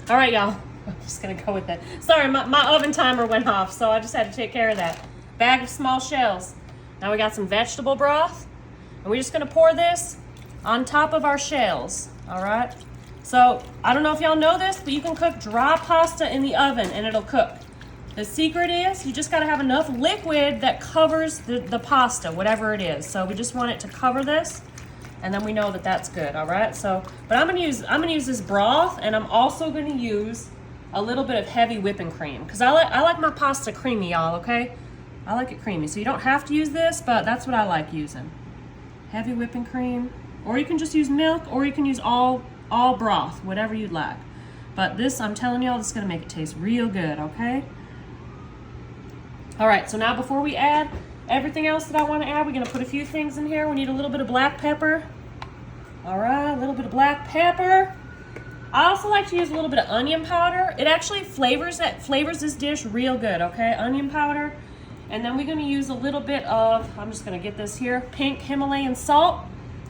All right, y'all. I'm just gonna go with that. Sorry, my oven timer went off, so I just had to take care of that. Bag of small shells. Now we got some vegetable broth, and we're just gonna pour this on top of our shells, all right? So, I don't know if y'all know this, but you can cook dry pasta in the oven and it'll cook. The secret is you just gotta have enough liquid that covers the pasta, whatever it is. So we just want it to cover this, and then we know that that's good, all right? So, but I'm gonna use this broth, and I'm also gonna use a little bit of heavy whipping cream, because I like my pasta creamy, y'all, okay? I like it creamy, so you don't have to use this, but that's what I like using. Heavy whipping cream, or you can just use milk, or you can use all broth, whatever you'd like. But this, I'm telling y'all, this is gonna make it taste real good, okay? All right, so now before we add everything else that I wanna add, we're gonna put a few things in here. We need a little bit of black pepper. All right, a little bit of black pepper. I also like to use a little bit of onion powder. It actually flavors this dish real good, okay? Onion powder. And then we're gonna use a little bit of, I'm just gonna get this here, pink Himalayan salt,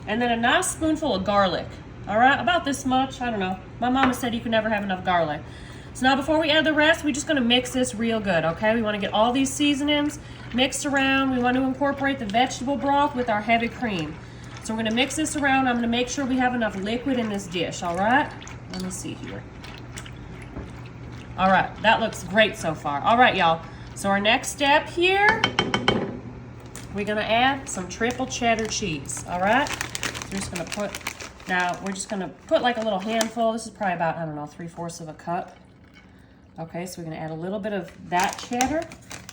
and then a nice spoonful of garlic. All right, about this much, I don't know. My mama said you can never have enough garlic. So now before we add the rest, we're just gonna mix this real good, okay? We wanna get all these seasonings mixed around. We want to incorporate the vegetable broth with our heavy cream. So we're gonna mix this around. I'm gonna make sure we have enough liquid in this dish, all right? Let me see here. All right, that looks great so far. All right, y'all. So our next step here, we're gonna add some triple cheddar cheese, all right? So we're just gonna put like a little handful. This is probably about, I don't know, 3/4 of a cup. Okay, so we're gonna add a little bit of that cheddar.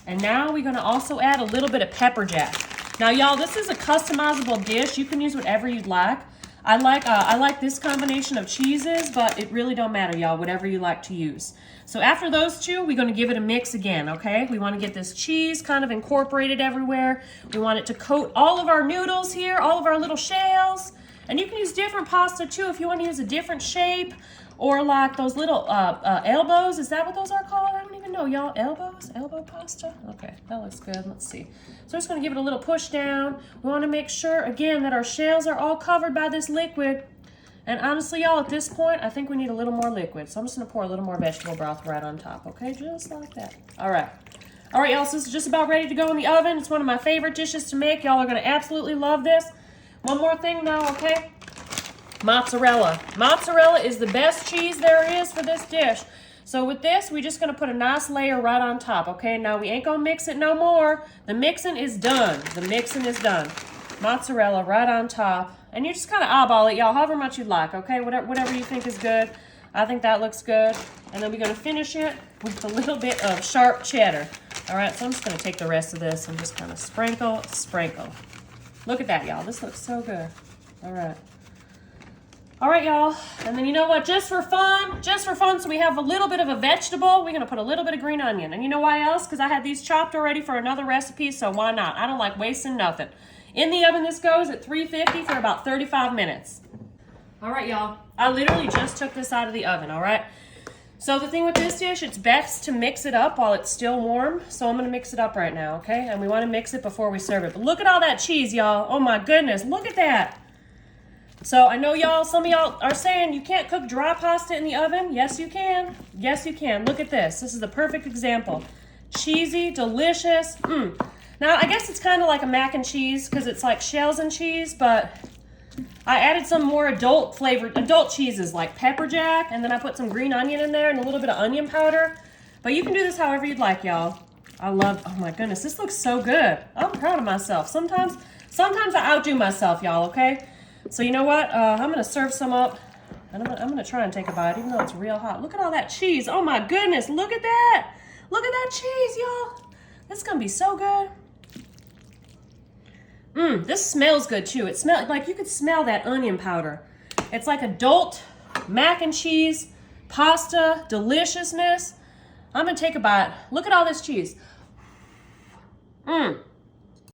And now we're gonna also add a little bit of pepper jack. Now y'all, this is a customizable dish. You can use whatever you'd like. I like this combination of cheeses, but it really don't matter, y'all, whatever you like to use. So after those two, we're gonna give it a mix again, okay? We wanna get this cheese kind of incorporated everywhere. We want it to coat all of our noodles here, all of our little shells. And you can use different pasta too if you wanna use a different shape, or like those little elbows. Is that what those are called? I don't even know, y'all. Elbows? Elbow pasta? Okay, that looks good. Let's see. So I'm just gonna give it a little push down. We wanna make sure, again, that our shells are all covered by this liquid. And honestly, y'all, at this point, I think we need a little more liquid. So I'm just gonna pour a little more vegetable broth right on top, okay? Just like that. All right. All right, y'all, so this is just about ready to go in the oven. It's one of my favorite dishes to make. Y'all are gonna absolutely love this. One more thing though, okay? Mozzarella. Mozzarella is the best cheese there is for this dish. So with this, we're just gonna put a nice layer right on top, okay? Now we ain't gonna mix it no more. The mixing is done. The mixing is done. Mozzarella right on top. And you just kind of eyeball it, y'all, however much you'd like, okay? Whatever you think is good. I think that looks good. And then we're gonna finish it with a little bit of sharp cheddar. All right, so I'm just gonna take the rest of this and just kind of sprinkle. Look at that, y'all. This looks so good. All right. All right, y'all. And then you know what? Just for fun, so we have a little bit of a vegetable, we're gonna put a little bit of green onion. And you know why else? Because I had these chopped already for another recipe, so why not? I don't like wasting nothing. In the oven, this goes at 350 for about 35 minutes. All right, y'all. I literally just took this out of the oven, all right? So the thing with this dish, it's best to mix it up while it's still warm. So I'm gonna mix it up right now, okay? And we wanna mix it before we serve it. But look at all that cheese, y'all. Oh my goodness, look at that. So I know y'all, some of y'all are saying you can't cook dry pasta in the oven. Yes, you can. Yes, you can. Look at this. This is the perfect example. Cheesy, delicious. Now, I guess it's kind of like a mac and cheese because it's like shells and cheese, but I added some more adult cheeses like pepper jack, and then I put some green onion in there and a little bit of onion powder. But you can do this however you'd like, y'all. Oh my goodness, this looks so good. I'm proud of myself. Sometimes I outdo myself, y'all, okay? So you know what? I'm gonna serve some up, and I'm gonna try and take a bite, even though it's real hot. Look at all that cheese. Oh my goodness, look at that. Look at that cheese, y'all. This is gonna be so good. This smells good too. It smells like you could smell that onion powder. It's like adult mac and cheese, pasta, deliciousness. I'm gonna take a bite. Look at all this cheese.